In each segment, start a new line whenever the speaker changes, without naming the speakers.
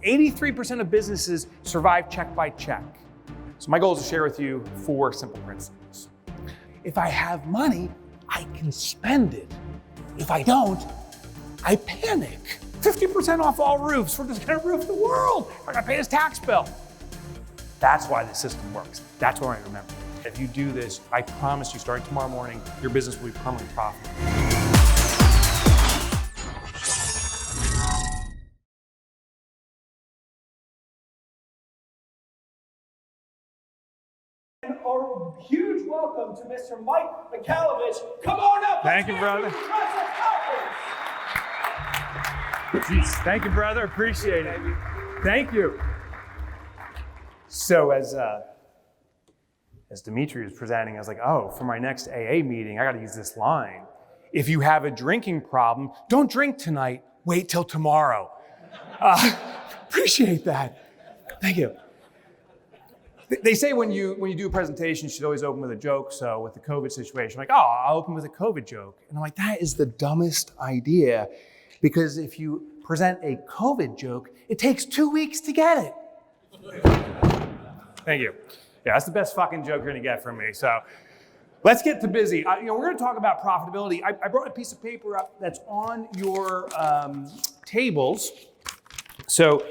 83% of businesses survive check by check. So my goal is to share with you 4 simple principles. If I have money, I can spend it. If I don't, I panic. 50% off all roofs. We're just gonna roof the world. I gotta pay this tax bill. That's why the system works. That's what I remember. If you do this, I promise you, starting tomorrow morning, your business will be permanently profitable.
A huge welcome to Mr. Mike Michalowicz. Come on up.
Thank you, brother. Jeez, thank you, brother. Appreciate it. Thank you. So as Dimitri was presenting, I was like, oh, for my next AA meeting, I got to use this line. If you have a drinking problem, don't drink tonight. Wait till tomorrow. Appreciate that. Thank you. They say when you do a presentation, you should always open with a joke. So with the COVID situation, I'm like, oh, I'll open with a COVID joke. And I'm like, that is the dumbest idea. Because if you present a COVID joke, it takes 2 weeks to get it. Thank you. Yeah, that's the best fucking joke you're gonna get from me. So let's get to busy. We're gonna talk about profitability. I brought a piece of paper up that's on your tables. So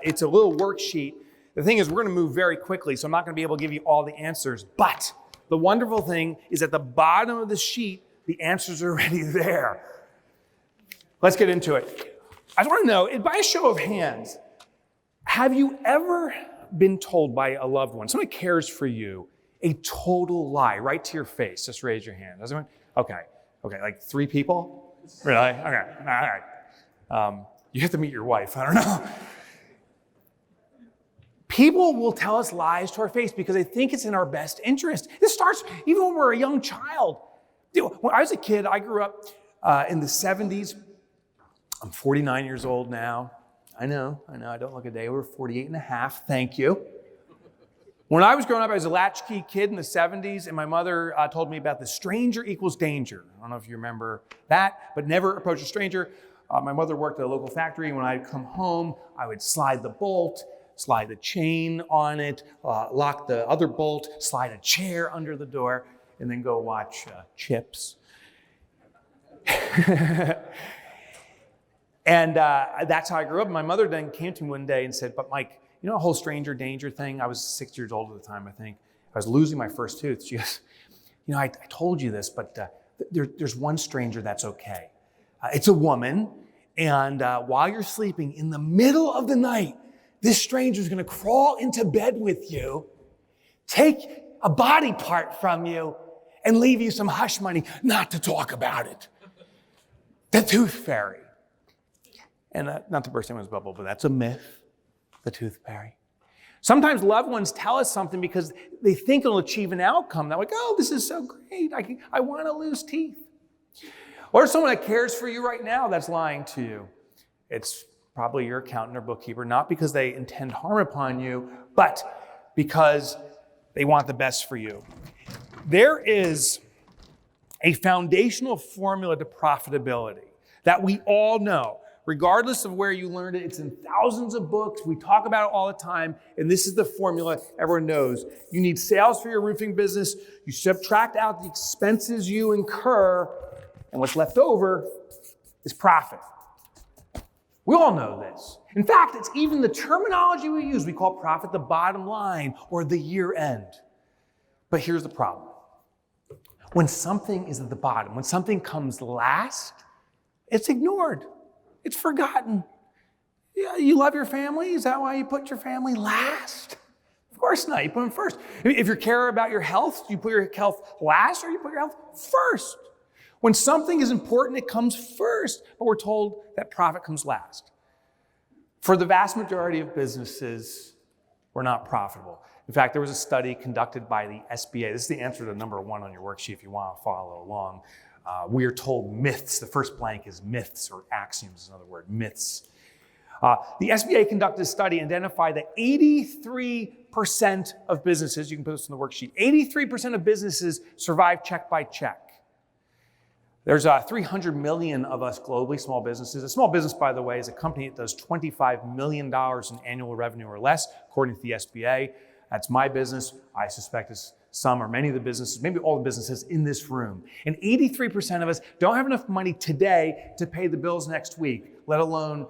it's a little worksheet. The thing is, we're gonna move very quickly, so I'm not gonna be able to give you all the answers. But the wonderful thing is at the bottom of the sheet, the answers are already there. Let's get into it. I just wanna know, by a show of hands, have you ever been told by a loved one, someone who cares for you, a total lie right to your face? Just raise your hand. Does anyone? Okay, like 3 people? Really? Okay, all right. You have to meet your wife, I don't know. People will tell us lies to our face because they think it's in our best interest. This starts even when we're a young child. When I was a kid, I grew up in the 70s. I'm 49 years old now. I know, I don't look a day over 48 and a half, thank you. When I was growing up, I was a latchkey kid in the 70s, and my mother told me about the stranger equals danger. I don't know if you remember that, but never approach a stranger. My mother worked at a local factory, and when I'd come home, I would slide the bolt, slide the chain on it, lock the other bolt, slide a chair under the door, and then go watch Chips. And that's how I grew up. And my mother then came to me one day and said, but Mike, you know the whole stranger danger thing? I was 6 years old at the time, I think. I was losing my first tooth. She goes, I told you this, but there's one stranger that's okay. It's a woman, and while you're sleeping, in the middle of the night, this stranger's gonna crawl into bed with you, take a body part from you, and leave you some hush money not to talk about it. The tooth fairy. And not to burst anyone's bubble, but that's a myth, the tooth fairy. Sometimes loved ones tell us something because they think it'll achieve an outcome. They're like, oh, this is so great. I want to lose teeth. Or someone that cares for you right now that's lying to you. It's probably your accountant or bookkeeper, not because they intend harm upon you, but because they want the best for you. There is a foundational formula to profitability that we all know. Regardless of where you learned it, it's in thousands of books. We talk about it all the time, and this is the formula everyone knows. You need sales for your roofing business. You subtract out the expenses you incur, and what's left over is profit. We all know this. In fact, it's even the terminology we use. We call profit the bottom line or the year end. But here's the problem. When something is at the bottom, when something comes last, it's ignored. It's forgotten. Yeah, you love your family? Is that why you put your family last? Of course not. You put them first. If you care about your health, you put your health last or you put your health first. When something is important, it comes first, but we're told that profit comes last. For the vast majority of businesses, we're not profitable. In fact, there was a study conducted by the SBA. This is the answer to number 1 on your worksheet if you want to follow along. We are told myths. The first blank is myths, or axioms is another word, myths. The SBA conducted a study and identified that 83% of businesses, you can put this in the worksheet, 83% of businesses survive check by check. There's 300 million of us globally, small businesses. A small business, by the way, is a company that does $25 million in annual revenue or less, according to the SBA. That's my business. I suspect it's some or many of the businesses, maybe all the businesses in this room. And 83% of us don't have enough money today to pay the bills next week, let alone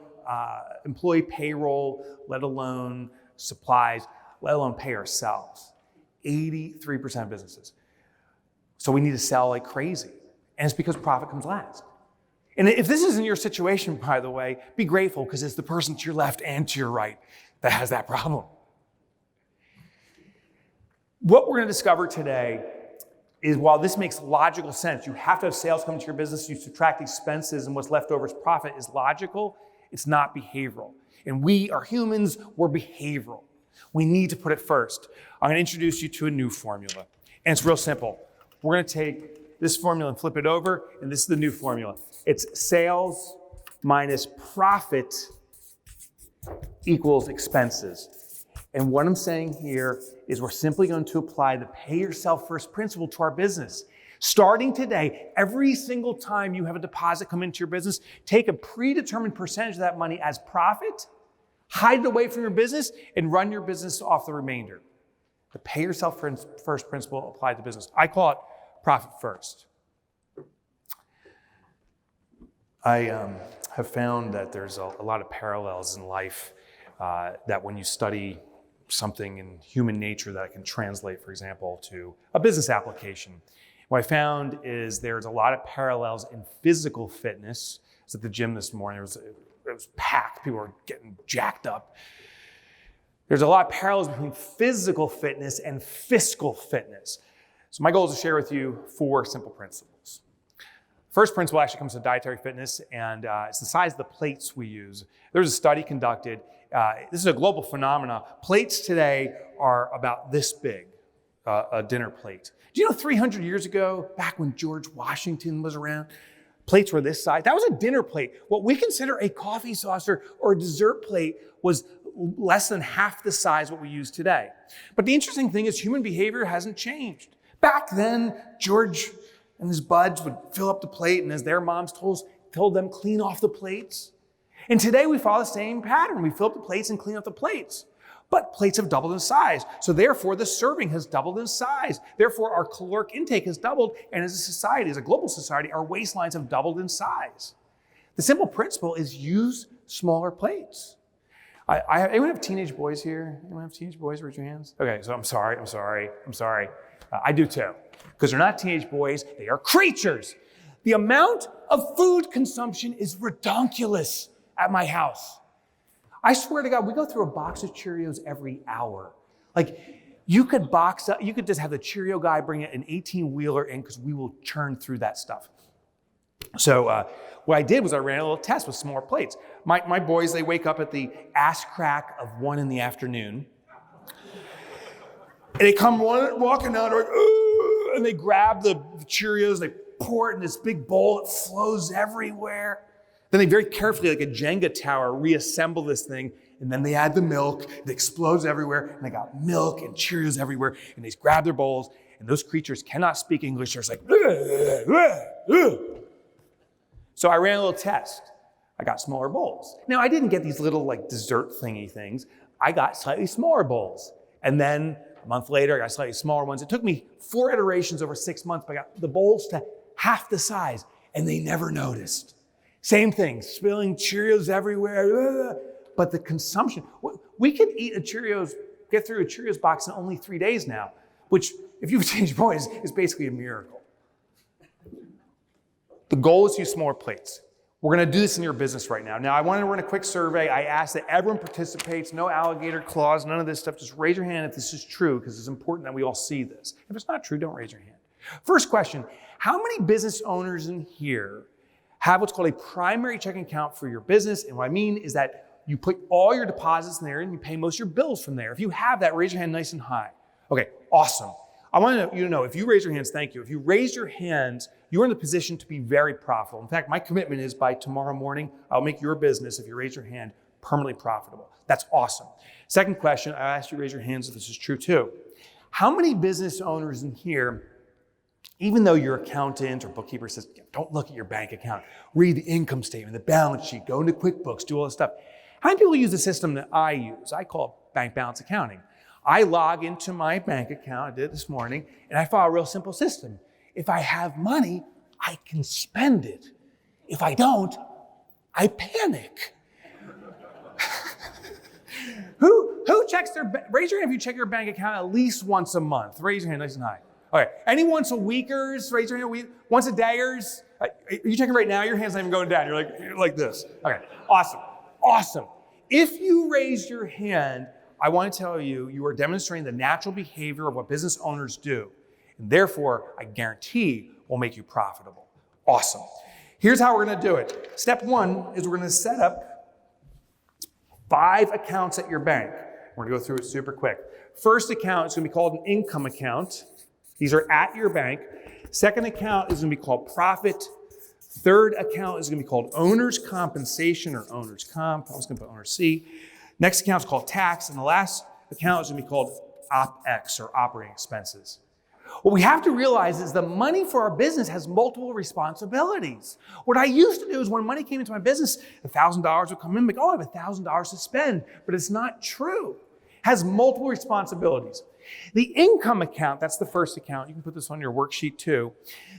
employee payroll, let alone supplies, let alone pay ourselves. 83% of businesses. So we need to sell like crazy. And it's because profit comes last. And if this isn't your situation, by the way, be grateful because it's the person to your left and to your right that has that problem. What we're going to discover today is while this makes logical sense, you have to have sales come to your business, you subtract expenses and what's left over is profit is logical, it's not behavioral. And we are humans, we're behavioral. We need to put it first. I'm going to introduce you to a new formula. And it's real simple. We're going to take this formula and flip it over, and this is the new formula. It's sales minus profit equals expenses. And what I'm saying here is we're simply going to apply the pay yourself first principle to our business. Starting today, every single time you have a deposit come into your business, take a predetermined percentage of that money as profit, hide it away from your business, and run your business off the remainder. The pay yourself first principle applied to business. I call it profit first. I have found that there's a lot of parallels in life that when you study something in human nature that I can translate, for example, to a business application. What I found is there's a lot of parallels in physical fitness. I was at the gym this morning. It was packed. People were getting jacked up. There's a lot of parallels between physical fitness and fiscal fitness. So my goal is to share with you 4 simple principles. First principle actually comes to dietary fitness, and it's the size of the plates we use. There's a study conducted. This is a global phenomenon. Plates today are about this big, a dinner plate. Do you know 300 years ago, back when George Washington was around, plates were this size? That was a dinner plate. What we consider a coffee saucer or a dessert plate was less than half the size what we use today. But the interesting thing is human behavior hasn't changed. Back then, George and his buds would fill up the plate, and as their moms told them, clean off the plates. And today we follow the same pattern. We fill up the plates and clean up the plates. But plates have doubled in size. So therefore, the serving has doubled in size. Therefore, our caloric intake has doubled. And as a society, as a global society, our waistlines have doubled in size. The simple principle is use smaller plates. Anyone have teenage boys here? Anyone have teenage boys? Raise your hands. Okay, so I'm sorry. I do too. Because they're not teenage boys, they are creatures. The amount of food consumption is redonkulous at my house. I swear to God, we go through a box of Cheerios every hour. Like, you could just have the Cheerio guy bring an 18-wheeler in because we will churn through that stuff. So what I did was I ran a little test with smaller plates. My boys, they wake up at the ass crack of 1 p.m. And they come walking out, like, ooh, and they grab the Cheerios, they pour it in this big bowl, it flows everywhere. Then they very carefully, like a Jenga tower, reassemble this thing, and then they add the milk, it explodes everywhere, and they got milk and Cheerios everywhere, and they grab their bowls, and those creatures cannot speak English, they're just like, ugh, ugh, ugh. So I ran a little test. I got smaller bowls. Now, I didn't get these little like dessert thingy things. I got slightly smaller bowls. And then a month later, I got slightly smaller ones. It took me 4 iterations over 6 months, but I got the bowls to half the size, and they never noticed. Same thing, spilling Cheerios everywhere. But the consumption, we could get through a Cheerios box in only 3 days now, which, if you've changed boys, is basically a miracle. The goal is to use smaller plates. We're going to do this in your business right now. Now, I wanted to run a quick survey. I asked that everyone participates, no alligator claws, none of this stuff. Just raise your hand if this is true, because it's important that we all see this. If it's not true, don't raise your hand. First question, how many business owners in here have what's called a primary checking account for your business? And what I mean is that you put all your deposits in there and you pay most of your bills from there. If you have that, raise your hand nice and high. Okay, awesome. I want you to know, if you raise your hands, thank you. If you raise your hands, you're in the position to be very profitable. In fact, my commitment is by tomorrow morning, I'll make your business, if you raise your hand, permanently profitable. That's awesome. Second question, I asked you to raise your hands if this is true too. How many business owners in here even though your accountant or bookkeeper says, don't look at your bank account, read the income statement, the balance sheet, go into QuickBooks, do all this stuff. How many people use the system that I use? I call it bank balance accounting. I log into my bank account, I did it this morning, and I follow a real simple system. If I have money, I can spend it. If I don't, I panic. Who checks raise your hand if you check your bank account at least once a month. Raise your hand nice and high. All right, any once a weekers, raise your hand, once a dayers. Are you checking right now? Your hand's not even going down. You're like this. Okay, awesome. If you raise your hand, I want to tell you, you are demonstrating the natural behavior of what business owners do. And therefore, I guarantee will make you profitable. Awesome. Here's how we're going to do it. Step one is we're going to set up 5 accounts at your bank. We're going to go through it super quick. First account is going to be called an income account. These are at your bank. Second account is going to be called profit. Third account is going to be called owner's compensation or owner's comp. I was going to put owner's C. Next account is called tax. And the last account is going to be called OpEx or operating expenses. What we have to realize is the money for our business has multiple responsibilities. What I used to do is when money came into my business, $1,000 would come in, like, oh, I have $1,000 to spend. But it's not true. It has multiple responsibilities. The income account, that's the first account. You can put this on your worksheet too.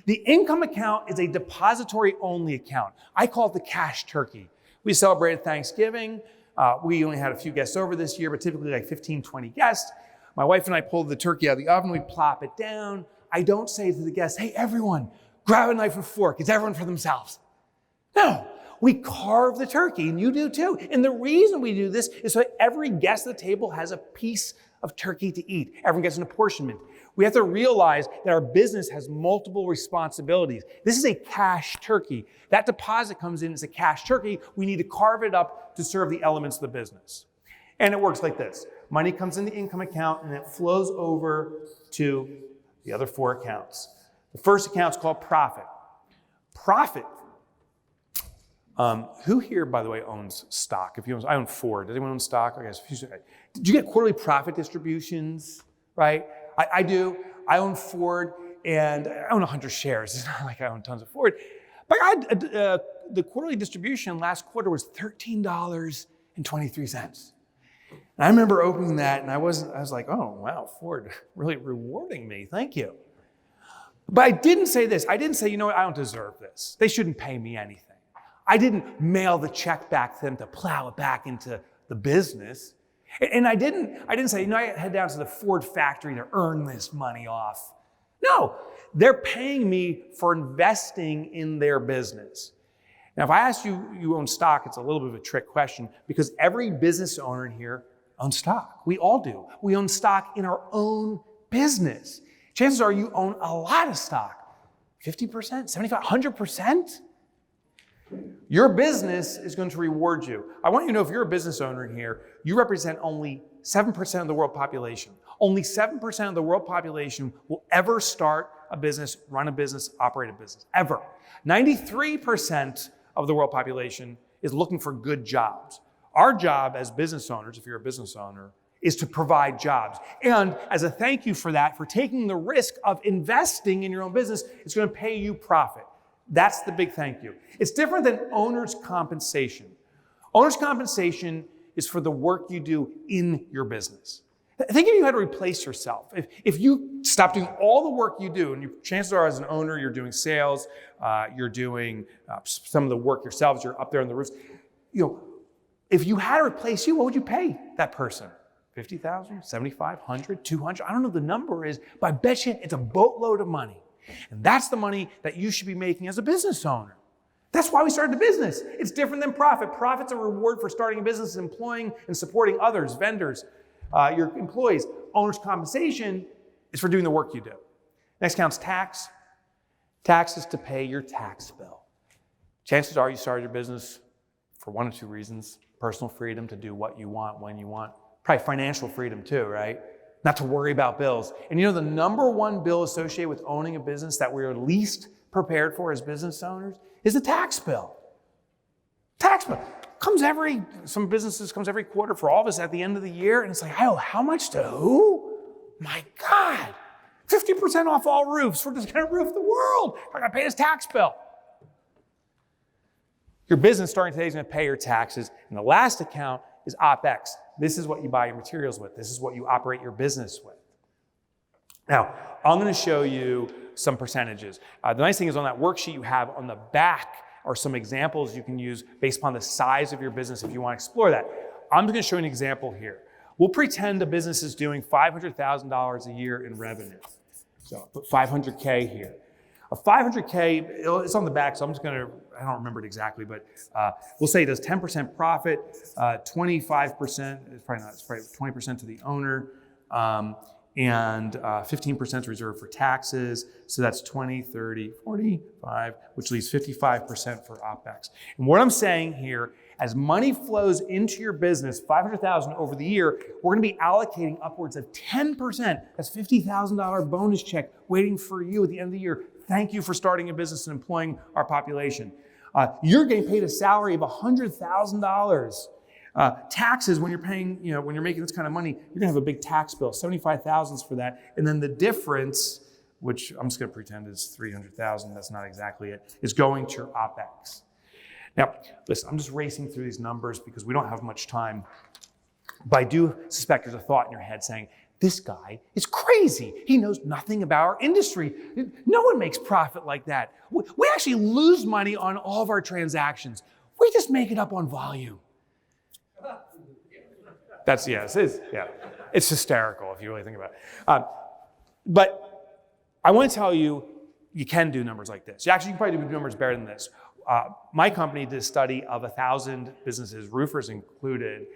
The income account is a depository only account. I call it the cash turkey. We celebrated Thanksgiving. We only had a few guests over this year, but typically like 15, 20 guests. My wife and I pulled the turkey out of the oven. We plop it down. I don't say to the guests, hey, everyone, grab a knife and fork. It's everyone for themselves. No, we carve the turkey, and you do too. And the reason we do this is so that every guest at the table has a piece of turkey to eat. Everyone gets an apportionment. We have to realize that our business has multiple responsibilities. This is a cash turkey. That deposit comes in as a cash turkey. We need to carve it up to serve the elements of the business. And it works like this. Money comes in the income account and it flows over to the other 4 accounts. The first account is called profit. Profit. Who here, by the way, owns stock? I own Ford. Does anyone own stock? I guess. Did you get quarterly profit distributions? Right? I do. I own Ford and I own 100 shares. It's not like I own tons of Ford. But the quarterly distribution last quarter was $13.23. And I remember opening that and I was like, oh, wow, Ford really rewarding me. Thank you. But I didn't say this. I didn't say, you know what, I don't deserve this. They shouldn't pay me anything. I didn't mail the check back to them to plow it back into the business. And I didn't say, you know, I head down to the Ford factory to earn this money off. No, they're paying me for investing in their business. Now, if I ask you own stock, it's a little bit of a trick question because every business owner in here owns stock. We all do. We own stock in our own business. Chances are you own a lot of stock. 50%, 75%, 100%? Your business is going to reward you. I want you to know if you're a business owner in here, you represent only 7% of the world population. Only 7% of the world population will ever start a business, run a business, operate a business, ever. 93% of the world population is looking for good jobs. Our job as business owners, if you're a business owner, is to provide jobs. And as a thank you for that, for taking the risk of investing in your own business, it's going to pay you profit. That's the big thank you. It's different than owner's compensation. Owner's compensation is for the work you do in your business. Think if you had to replace yourself. If you stop doing all the work you do, and chances are as an owner, you're doing sales, you're doing some of the work yourselves, you're up there on the roofs. You know, if you had to replace you, what would you pay that person? $50,000, $75,000, $100,000, $200,000? I don't know what the number is, but I bet you it's a boatload of money. And that's the money that you should be making as a business owner. That's why we started the business. It's different than profit. Profit's a reward for starting a business, employing and supporting others, vendors, your employees. Owner's compensation is for doing the work you do. Next counts tax. Tax is to pay your tax bill. Chances are you started your business for one or two reasons. Personal freedom to do what you want, when you want. Probably financial freedom too, right? Not to worry about bills. And you know the number one bill associated with owning a business that we're least prepared for as business owners is the tax bill. Tax bill. Some businesses comes every quarter for all of us at the end of the year, and it's like, oh, how much to who? My God, 50% off all roofs. We're just going to roof the world. I'm going to pay this tax bill. Your business starting today is going to pay your taxes. And the last account is OpEx. This is what you buy your materials with. This is what you operate your business with. Now, I'm going to show you some percentages. The nice thing is on that worksheet you have on the back are some examples you can use based upon the size of your business if you want to explore that. I'm just going to show you an example here. We'll pretend a business is doing $500,000 a year in revenue. So I'll put 500K here. A 500K, it's on the back, so I'm just going to, I don't remember it exactly, but we'll say it does 10% profit, 25%, it's probably 20% to the owner, and 15% reserved for taxes. So that's 20, 30, 45, which leaves 55% for OpEx. And what I'm saying here, as money flows into your business, $500,000 over the year, we're going to be allocating upwards of 10%. That's $50,000 bonus check waiting for you at the end of the year. Thank you for starting a business and employing our population. You're getting paid a salary of $100,000. Taxes, when you're paying, when you're making this kind of money, you're gonna have a big tax bill, $75,000 for that. And then the difference, which I'm just gonna pretend is $300,000, that's not exactly it, is going to your OpEx. Now, listen, I'm just racing through these numbers because we don't have much time. But I do suspect there's a thought in your head saying, this guy is crazy. He knows nothing about our industry. No one makes profit like that. We actually lose money on all of our transactions. We just make it up on volume. It's hysterical if you really think about it. But I want to tell you, you can do numbers like this. Actually, you can probably do numbers better than this. My company did a study of 1,000 businesses, roofers included,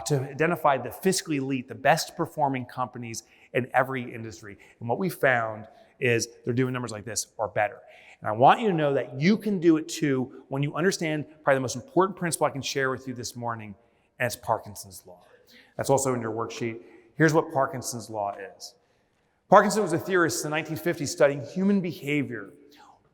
to identify the fiscally elite, the best performing companies in every industry. And what we found is they're doing numbers like this or better. And I want you to know that you can do it too when you understand probably the most important principle I can share with you this morning, and it's Parkinson's law. That's also in your worksheet. Here's what Parkinson's law is. Parkinson was a theorist in the 1950s studying human behavior.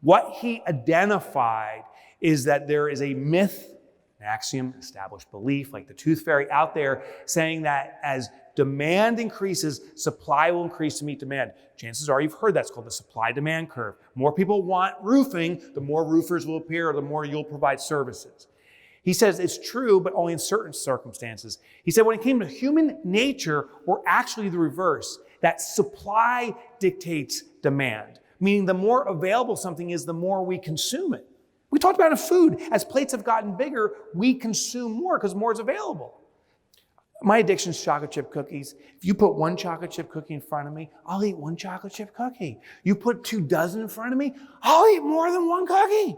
What he identified is that there is a myth, an axiom, established belief, like the tooth fairy out there, saying that as demand increases, supply will increase to meet demand. Chances are you've heard that's called the supply-demand curve. More people want roofing, the more roofers will appear, or the more you'll provide services. He says it's true, but only in certain circumstances. He said when it came to human nature, we're actually the reverse, that supply dictates demand, meaning the more available something is, the more we consume it. We talked about in food. As plates have gotten bigger, we consume more because more is available. My addiction is chocolate chip cookies. If you put one chocolate chip cookie in front of me, I'll eat one chocolate chip cookie. You put 2 dozen in front of me, I'll eat more than one cookie.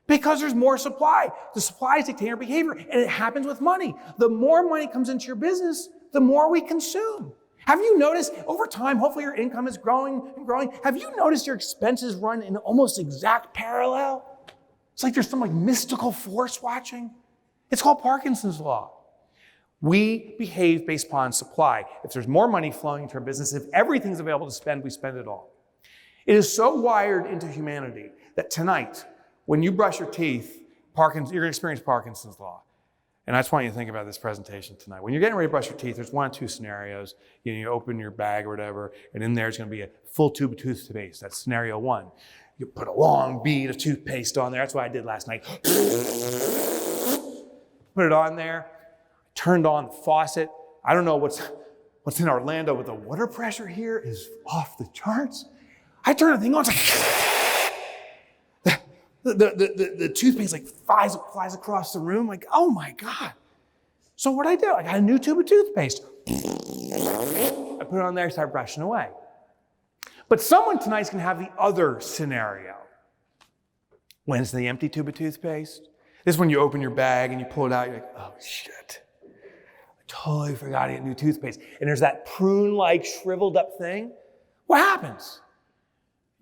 Because there's more supply. The supply is dictating our behavior, and it happens with money. The more money comes into your business, the more we consume. Have you noticed over time, hopefully your income is growing and growing. Have you noticed your expenses run in almost exact parallel? It's like there's some mystical force watching. It's called Parkinson's law. We behave based upon supply. If there's more money flowing into our business, if everything's available to spend, we spend it all. It is so wired into humanity that tonight, when you brush your teeth, you're going to experience Parkinson's law. And I just want you to think about this presentation tonight. When you're getting ready to brush your teeth, there's 1 of 2 scenarios. You open your bag or whatever, and in there's going to be a full tube of toothpaste. That's scenario 1. You put a long bead of toothpaste on there. That's what I did last night. Put it on there. Turned on the faucet. I don't know what's in Orlando, but the water pressure here is off the charts. I turn the thing on. It's like the toothpaste flies across the room. Like, oh my God. So what I do? I got a new tube of toothpaste. I put it on there, start brushing away. But someone tonight's going to have the other scenario. When's the empty tube of toothpaste? This is when you open your bag and you pull it out. You're like, oh shit. I totally forgot to get new toothpaste. And there's that prune-like shriveled up thing. What happens?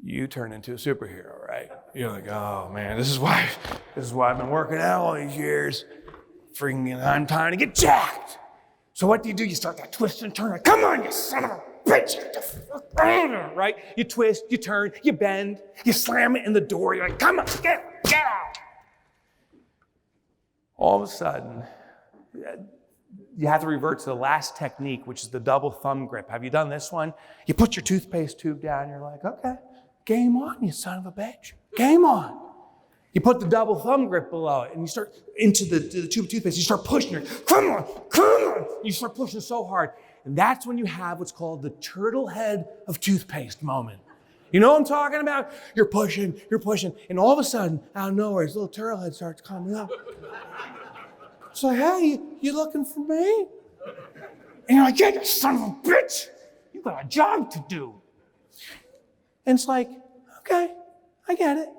You turn into a superhero, right? You're like, oh man, this is why I've been working out all these years. Freaking I'm trying to get jacked. So what do? You start that twist and turn. Like, come on, you son of a bitch. Right? You twist, you turn, you bend, you slam it in the door. You're like, come on, get out. All of a sudden, you have to revert to the last technique, which is the double thumb grip. Have you done this one? You put your toothpaste tube down, you're like, okay, game on, you son of a bitch. Game on. You put the double thumb grip below it and you start into the tube of toothpaste, you start pushing it. Come on, come on. You start pushing so hard. And that's when you have what's called the turtle head of toothpaste moment. You know what I'm talking about? You're pushing, and all of a sudden, out of nowhere, this little turtle head starts coming up. It's like, hey, you looking for me? And you're like, yeah, you son of a bitch. You got a job to do. And it's like, okay, I get it.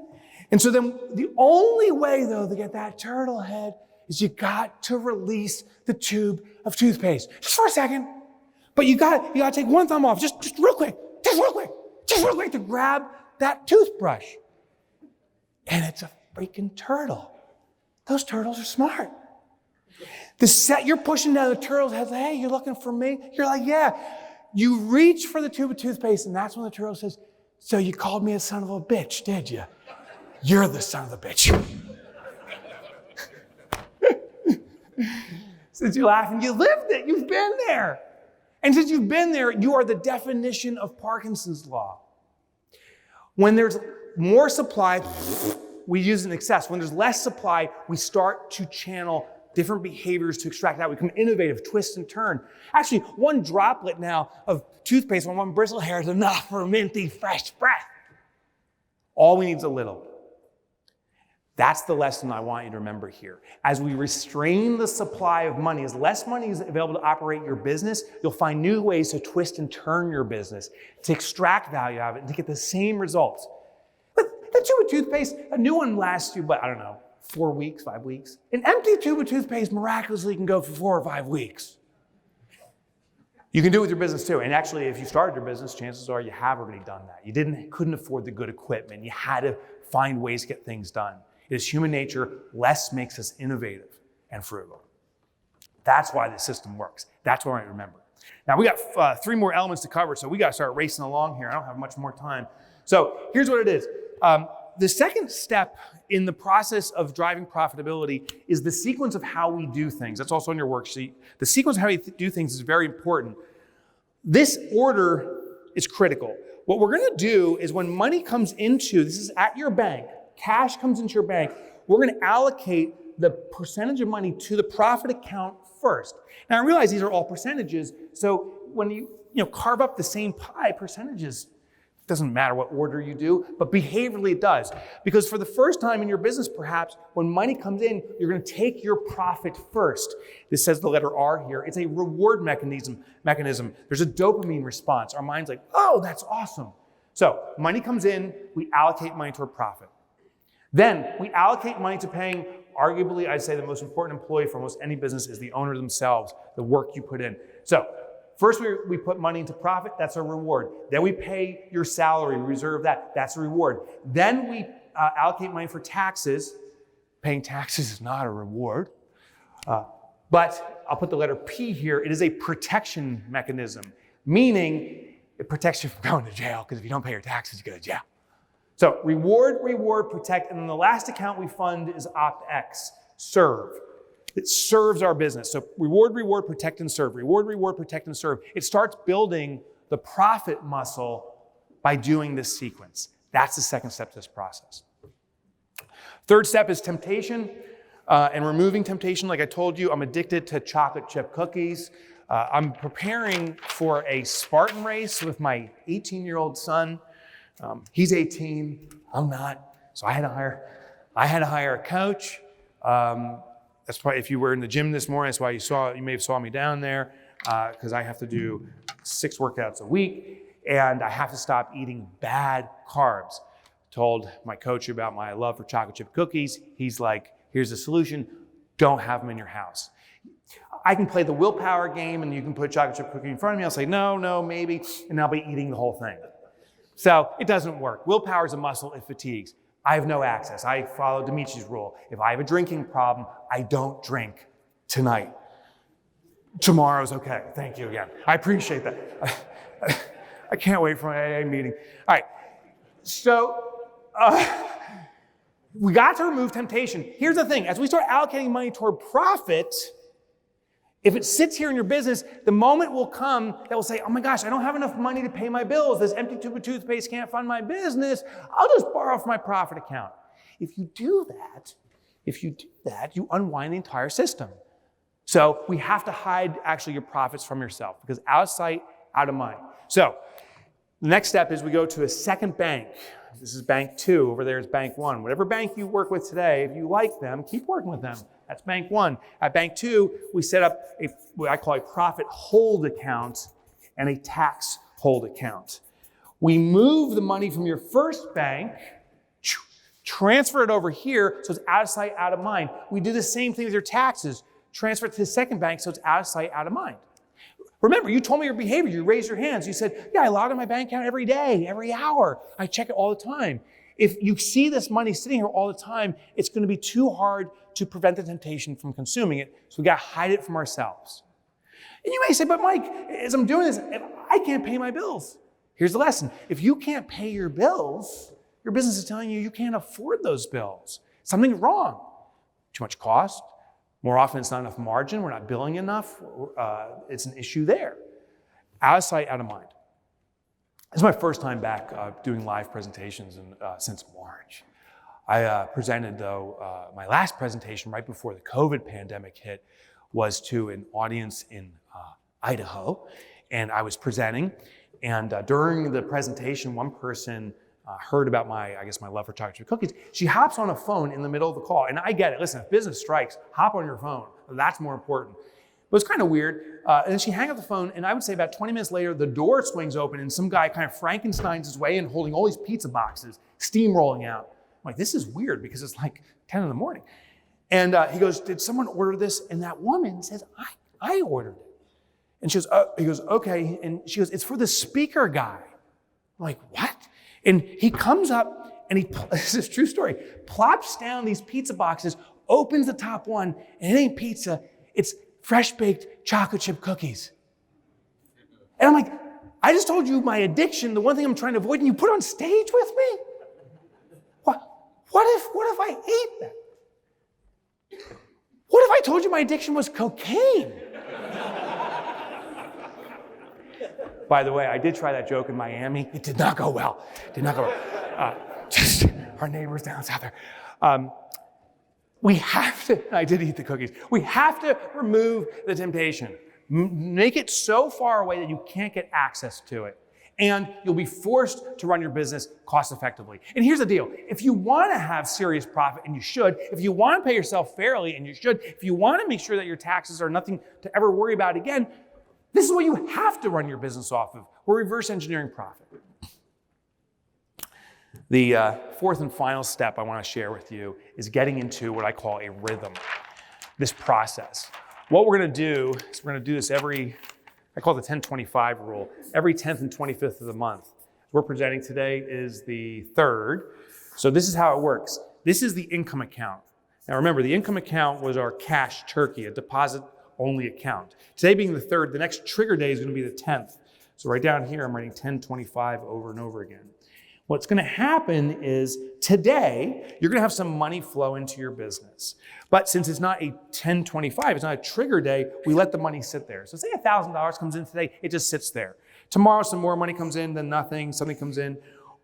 And so then the only way, though, to get that turtle head is you got to release the tube of toothpaste. Just for a second. But you got to take one thumb off, just real quick to grab that toothbrush. And it's a freaking turtle. Those turtles are smart. You're pushing down the turtle's head, hey, you looking for me? You're like, yeah. You reach for the tube of toothpaste, and that's when the turtle says, so you called me a son of a bitch, did you? You're the son of the bitch. Since you're laughing, you lived it. You've been there. And since you've been there, you are the definition of Parkinson's law. When there's more supply, we use an excess. When there's less supply, we start to channel different behaviors to extract out. We become innovative, twist and turn. Actually, one droplet now of toothpaste on one bristle hair is enough for minty, fresh breath. All we need is a little. That's the lesson I want you to remember here. As we restrain the supply of money, as less money is available to operate your business, you'll find new ways to twist and turn your business, to extract value out of it, and to get the same results. But the tube of toothpaste, a new one lasts you, 4 weeks, 5 weeks. An empty tube of toothpaste miraculously can go for 4 or 5 weeks. You can do it with your business too. And actually, if you started your business, chances are you have already done that. You couldn't afford the good equipment. You had to find ways to get things done. It is human nature. Less makes us innovative and frugal. That's why the system works. That's what I remember. Now, we got 3 more elements to cover, so we got to start racing along here. I don't have much more time. So here's what it is. The second step in the process of driving profitability is the sequence of how we do things. That's also on your worksheet. The sequence of how we do things is very important. This order is critical. What we're going to do is when money comes into, this is at your bank, cash comes into your bank, we're going to allocate the percentage of money to the profit account first. Now I realize these are all percentages, so when you carve up the same pie, percentages, it doesn't matter what order you do, but behaviorally it does. Because for the first time in your business, perhaps, when money comes in, you're going to take your profit first. This says the letter R here. It's a reward mechanism. There's a dopamine response. Our mind's like, oh, that's awesome. So money comes in, we allocate money toward profit. Then we allocate money to paying, arguably, I'd say the most important employee for almost any business is the owner themselves, the work you put in. So first we put money into profit, that's a reward. Then we pay your salary, reserve that, that's a reward. Then we allocate money for taxes. Paying taxes is not a reward. But I'll put the letter P here. It is a protection mechanism, meaning it protects you from going to jail, because if you don't pay your taxes, you go to jail. So reward, protect, and then the last account we fund is OpEx, serve. It serves our business. So reward, protect, and serve. Reward, protect, and serve. It starts building the profit muscle by doing this sequence. That's the second step to this process. Third step is temptation and removing temptation. Like I told you, I'm addicted to chocolate chip cookies. I'm preparing for a Spartan race with my 18-year-old son. He's 18, I'm not. So I had to hire a coach. That's probably, if you were in the gym this morning, that's why you may have saw me down there, because I have to do 6 workouts a week, and I have to stop eating bad carbs. Told my coach about my love for chocolate chip cookies. He's like, here's the solution, don't have them in your house. I can play the willpower game, and you can put a chocolate chip cookie in front of me. I'll say, no, maybe, and I'll be eating the whole thing. So it doesn't work. Willpower is a muscle, it fatigues. I have no access. I follow Dimitri's rule. If I have a drinking problem, I don't drink tonight. Tomorrow's okay. Thank you again. I appreciate that. I can't wait for my AA meeting. All right. So we got to remove temptation. Here's the thing. As we start allocating money toward profit, If it sits here in your business, the moment will come that will say, oh my gosh, I don't have enough money to pay my bills. This empty tube of toothpaste can't fund my business. I'll just borrow from my profit account. If you do that, you unwind the entire system. So we have to hide actually your profits from yourself because out of sight, out of mind. So the next step is we go to a second bank. This is bank 2. Over there is bank 1. Whatever bank you work with today, if you like them, keep working with them. That's bank 1. At bank 2, we set up what I call a profit hold account and a tax hold account. We move the money from your first bank, transfer it over here so it's out of sight, out of mind. We do the same thing with your taxes. Transfer it to the second bank so it's out of sight, out of mind. Remember, you told me your behavior. You raised your hands. You said, yeah, I log in my bank account every day, every hour. I check it all the time. If you see this money sitting here all the time, it's going to be too hard to prevent the temptation from consuming it. So we got to hide it from ourselves. And you may say, but Mike, as I'm doing this, I can't pay my bills. Here's the lesson. If you can't pay your bills, your business is telling you you can't afford those bills. Something's wrong. Too much cost. More often, it's not enough margin. We're not billing enough. It's an issue there. Out of sight, out of mind. This is my first time back doing live presentations since March. I presented, though, my last presentation right before the COVID pandemic hit was to an audience in Idaho. And I was presenting. And during the presentation, one person heard about my love for chocolate chip cookies. She hops on a phone in the middle of the call. And I get it. Listen, if business strikes, hop on your phone. That's more important. But it's kind of weird. And then she hung up the phone, and I would say about 20 minutes later, the door swings open, and some guy kind of Frankensteins his way in, holding all these pizza boxes, steam rolling out. I'm like, this is weird because it's like 10 in the morning. And he goes, did someone order this? And that woman says, I ordered it. And she goes, he goes, okay. And she goes, it's for the speaker guy. I'm like, what? And he comes up, and this is a true story, plops down these pizza boxes, opens the top one, and it ain't pizza, it's fresh-baked chocolate chip cookies. And I'm like, I just told you my addiction, the one thing I'm trying to avoid, and you put it on stage with me? What if I ate that? What if I told you my addiction was cocaine? By the way, I did try that joke in Miami. It did not go well. Just our neighbors down south there. We have to, I did eat the cookies. We have to remove the temptation. Make it so far away that you can't get access to it. And you'll be forced to run your business cost effectively. And here's the deal. If you want to have serious profit, and you should, if you want to pay yourself fairly, and you should, if you want to make sure that your taxes are nothing to ever worry about again, this is what you have to run your business off of. We're reverse engineering profit. The fourth and final step I want to share with you is getting into what I call a rhythm, this process. What we're going to do is we're going to do this I call it the 10-25 rule, every 10th and 25th of the month. We're presenting today is the 3rd. So this is how it works. This is the income account. Now remember, the income account was our cash turkey, a deposit-only account. Today being the 3rd, the next trigger day is going to be the 10th. So right down here, I'm writing 10-25 over and over again. What's going to happen is today, you're going to have some money flow into your business. But since it's not a 10-25, it's not a trigger day, we let the money sit there. So say $1,000 comes in today, it just sits there. Tomorrow, some more money comes in, then nothing, something comes in.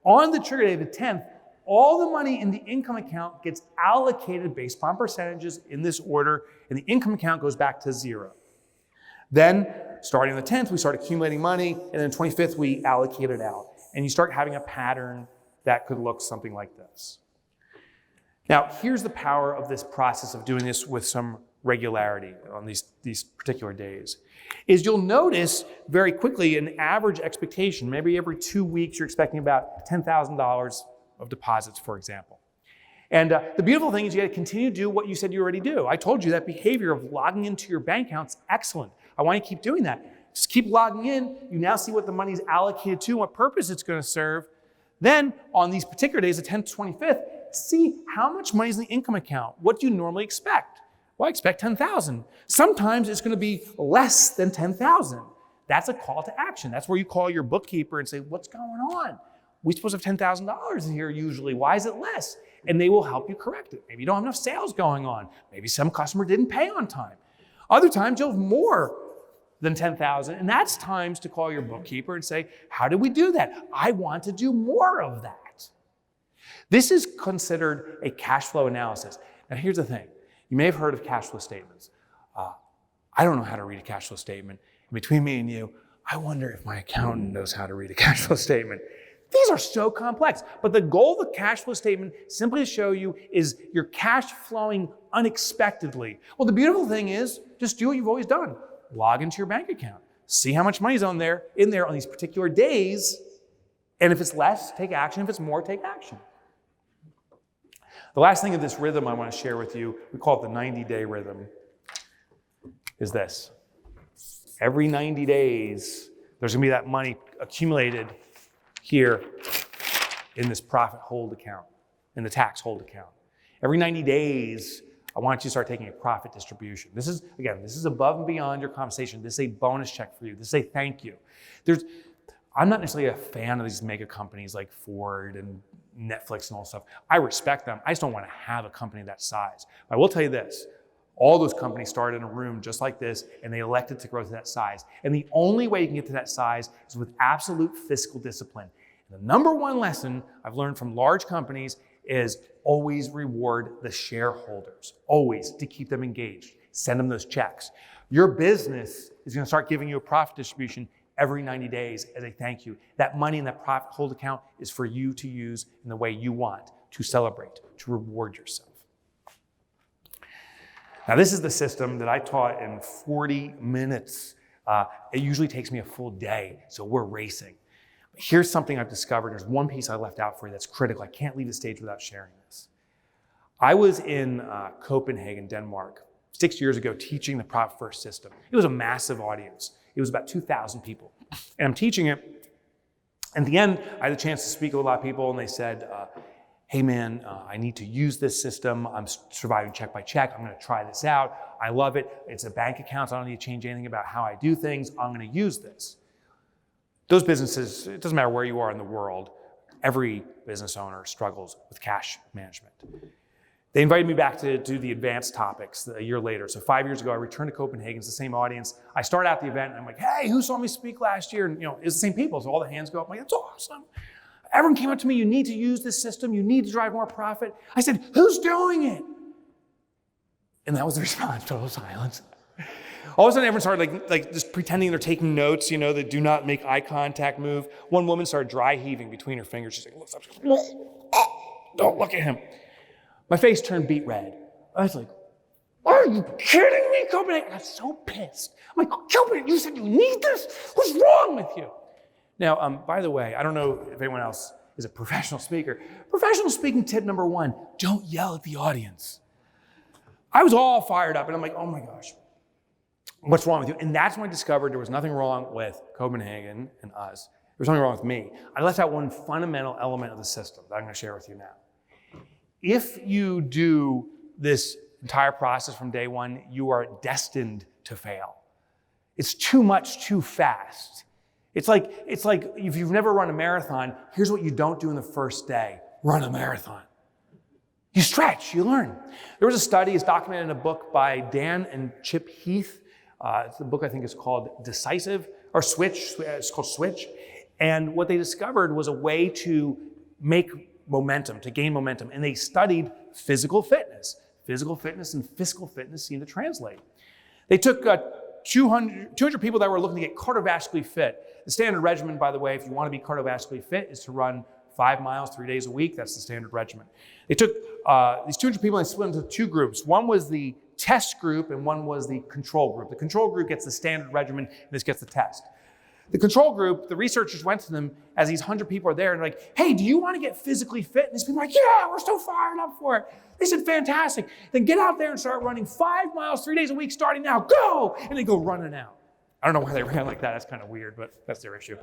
On the trigger day, the 10th, all the money in the income account gets allocated based upon percentages in this order, and the income account goes back to 0. Then, starting on the 10th, we start accumulating money, and then 25th, we allocate it out. And you start having a pattern that could look something like this. Now, here's the power of this process of doing this with some regularity on these particular days, is you'll notice very quickly an average expectation. Maybe every 2 weeks, you're expecting about $10,000 of deposits, for example. And the beautiful thing is you got to continue to do what you said you already do. I told you that behavior of logging into your bank account's excellent. I want you to keep doing that. Just keep logging in. You now see what the money's allocated to, what purpose it's going to serve. Then, on these particular days, the 10th to 25th, see how much money is in the income account. What do you normally expect? Well, I expect 10,000. Sometimes it's going to be less than 10,000. That's a call to action. That's where you call your bookkeeper and say, what's going on? We're supposed to have $10,000 in here usually. Why is it less? And they will help you correct it. Maybe you don't have enough sales going on. Maybe some customer didn't pay on time. Other times you'll have more than 10,000, and that's times to call your bookkeeper and say, how did we do that? I want to do more of that. This is considered a cash flow analysis. Now here's the thing. You may have heard of cash flow statements. I don't know how to read a cash flow statement. And between me and you, I wonder if my accountant knows how to read a cash flow statement. These are so complex. But the goal of the cash flow statement simply to show you is your cash flowing unexpectedly. Well, the beautiful thing is just do what you've always done. Log into your bank account. See how much money's in there on these particular days. And if it's less, take action. If it's more, take action. The last thing of this rhythm I want to share with you, we call it the 90-day rhythm, is this. Every 90 days, there's going to be that money accumulated here in this profit hold account, in the tax hold account. Every 90 days, I want you to start taking a profit distribution. This is above and beyond your compensation. This is a bonus check for you. This is a thank you. I'm not necessarily a fan of these mega companies like Ford and Netflix and all that stuff. I respect them. I just don't want to have a company that size. I will tell you this. All those companies started in a room just like this, and they elected to grow to that size. And the only way you can get to that size is with absolute fiscal discipline. And the number one lesson I've learned from large companies is always reward the shareholders, always, to keep them engaged. Send them those checks. Your business is going to start giving you a profit distribution every 90 days as a thank you. That money in that profit hold account is for you to use in the way you want, to celebrate, to reward yourself. Now, this is the system that I taught in 40 minutes. It usually takes me a full day, so we're racing. But here's something I've discovered. There's one piece I left out for you that's critical. I can't leave the stage without sharing this. I was in Copenhagen, Denmark, 6 years ago teaching the Profit First system. It was a massive audience. It was about 2,000 people. And I'm teaching it. At the end, I had a chance to speak with a lot of people, and they said, hey man, I need to use this system. I'm surviving check by check. I'm going to try this out. I love it. It's a bank account. So I don't need to change anything about how I do things. I'm going to use this. Those businesses, it doesn't matter where you are in the world, every business owner struggles with cash management. They invited me back to do the advanced topics a year later. So 5 years ago, I returned to Copenhagen. It's the same audience. I start out the event and I'm like, hey, who saw me speak last year? And it's the same people. So all the hands go up. I'm like, that's awesome. Everyone came up to me, you need to use this system. You need to drive more profit. I said, who's doing it? And that was the response, total silence. All of a sudden, everyone started like just pretending they're taking notes, they do not make eye contact move. One woman started dry heaving between her fingers. She's like, looks up, she goes, don't look at him. My face turned beet red. I was like, are you kidding me, Copenhagen? I got so pissed. I'm like, Copenhagen, you said you need this? What's wrong with you? Now, by the way, I don't know if anyone else is a professional speaker. Professional speaking tip number one, don't yell at the audience. I was all fired up and I'm like, oh my gosh, what's wrong with you? And that's when I discovered there was nothing wrong with Copenhagen and us. There was something wrong with me. I left out one fundamental element of the system that I'm going to share with you now. If you do this entire process from day one, you are destined to fail. It's too much too fast. It's like if you've never run a marathon, here's what you don't do in the first day. Run a marathon. You stretch, you learn. There was a study, it's documented in a book by Dan and Chip Heath. The book I think is called Decisive, or Switch, it's called Switch. And what they discovered was a way to make momentum, to gain momentum. And they studied physical fitness. Physical fitness and fiscal fitness seem to translate. They took 200 people that were looking to get cardiovascularly fit. The standard regimen, by the way, if you want to be cardiovascularly fit, is to run 5 miles 3 days a week. That's the standard regimen. They took these 200 people and they split into two groups. One was the test group and one was the control group. The control group gets the standard regimen and this gets the test. The control group, the researchers went to them as these 100 people are there and like, hey, do you want to get physically fit? And these people are like, yeah, we're so fired up for it. They said, fantastic. Then get out there and start running 5 miles 3 days a week starting now. Go! And they go running out. I don't know why they ran like that. That's kind of weird, but that's their issue.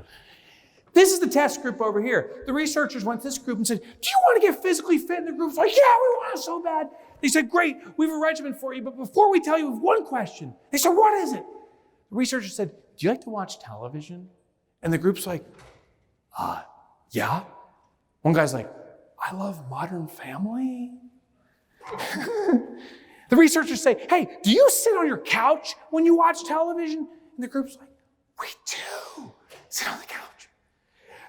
This is the test group over here. The researchers went to this group and said, do you want to get physically fit? And the group's like, yeah, we want it so bad. They said, great, we have a regimen for you, but before we tell you, we have one question. They said, what is it? The researcher said, do you like to watch television? And the group's like, yeah. One guy's like, I love Modern Family. The researchers say, hey, do you sit on your couch when you watch television? And the group's like, we do. Sit on the couch.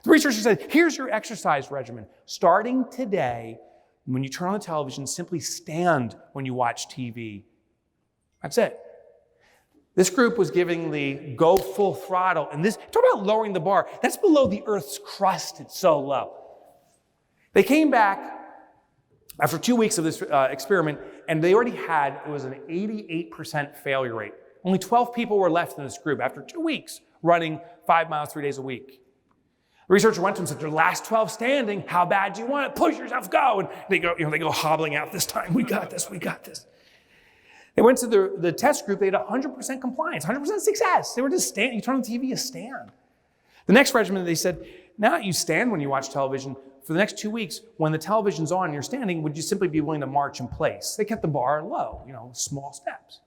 The researcher said, here's your exercise regimen. Starting today, when you turn on the television, simply stand when you watch TV. That's it. This group was giving the go full throttle. And this, talk about lowering the bar. That's below the Earth's crust. It's so low. They came back after 2 weeks of this experiment, and they already had, it was an 88% failure rate. Only 12 people were left in this group after 2 weeks running 5 miles 3 days a week. The researcher went to them and said, your last 12 standing, how bad do you want it? Push yourself, go. And they go hobbling out this time. We got this, we got this. They went to the test group, they had 100% compliance, 100% success. They were just standing, you turn on the TV, you stand. The next regimen, they said, now you stand when you watch television. For the next 2 weeks, when the television's on and you're standing, would you simply be willing to march in place? They kept the bar low, small steps.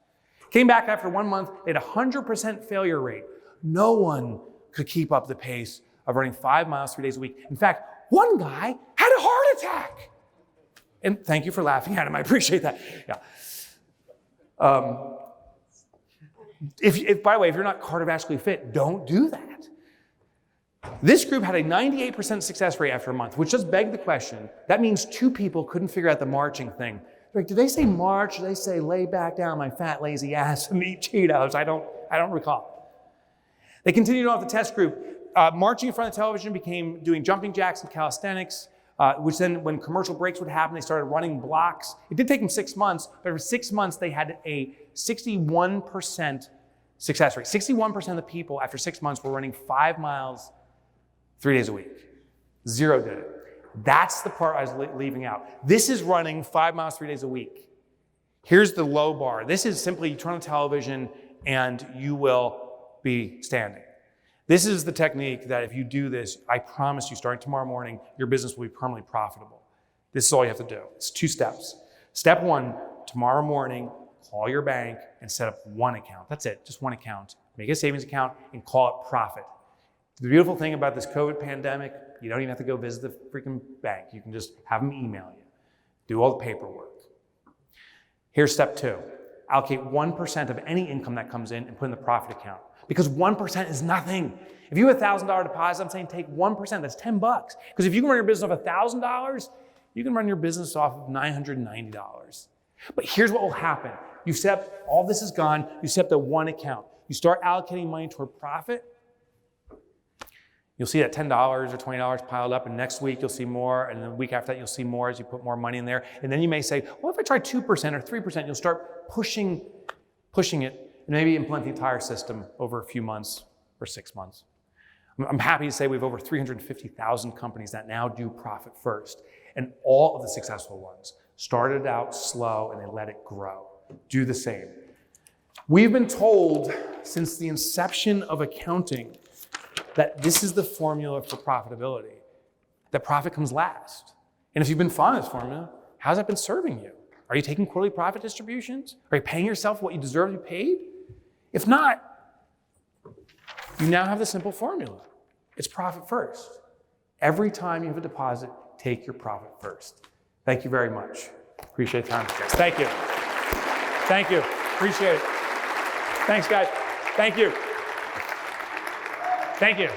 Came back after 1 month, they had a 100% failure rate. No one could keep up the pace of running 5 miles 3 days a week. In fact, one guy had a heart attack. And thank you for laughing at him, I appreciate that. Yeah. By the way, if you're not cardiovascularly fit, don't do that. This group had a 98% success rate after a month, which just begged the question. That means 2 people couldn't figure out the marching thing. They're like, did they say march? Did they say lay back down my fat, lazy ass and eat Cheetos? I don't recall. They continued on with the test group. Marching in front of the television became doing jumping jacks and calisthenics, which then when commercial breaks would happen, they started running blocks. It did take them 6 months, but for 6 months, they had a 61% success rate. 61% of the people after 6 months were running 5 miles 3 days a week. 0 did it. That's the part I was leaving out. This is running 5 miles 3 days a week. Here's the low bar. This is simply you turn on television and you will be standing. This is the technique that if you do this, I promise you, starting tomorrow morning, your business will be permanently profitable. This is all you have to do. It's 2 steps. Step 1, tomorrow morning, call your bank and set up 1 account. That's it, just 1 account. Make a savings account and call it profit. The beautiful thing about this COVID pandemic, you don't even have to go visit the freaking bank. You can just have them email you. Do all the paperwork. Here's step 2. Allocate 1% of any income that comes in and put in the profit account. Because 1% is nothing. If you have a $1,000 deposit, I'm saying take 1%, that's $10. Because if you can run your business off $1,000, you can run your business off of $990. But here's what will happen. You set up, all this is gone, you set up the 1 account. You start allocating money toward profit. You'll see that $10 or $20 piled up, and next week you'll see more, and the week after that you'll see more as you put more money in there. And then you may say, well, if I try 2% or 3%, you'll start pushing it, and maybe implement the entire system over a few months or 6 months. I'm happy to say we have over 350,000 companies that now do profit first. And all of the successful ones started out slow and they let it grow. Do the same. We've been told since the inception of accounting that this is the formula for profitability, that profit comes last. And if you've been following this formula, how's that been serving you? Are you taking quarterly profit distributions? Are you paying yourself what you deserve to be paid? If not, you now have the simple formula. It's profit first. Every time you have a deposit, take your profit first. Thank you very much. Appreciate the time. Thank you. Thank you. Appreciate it. Thanks, guys. Thank you. Thank you.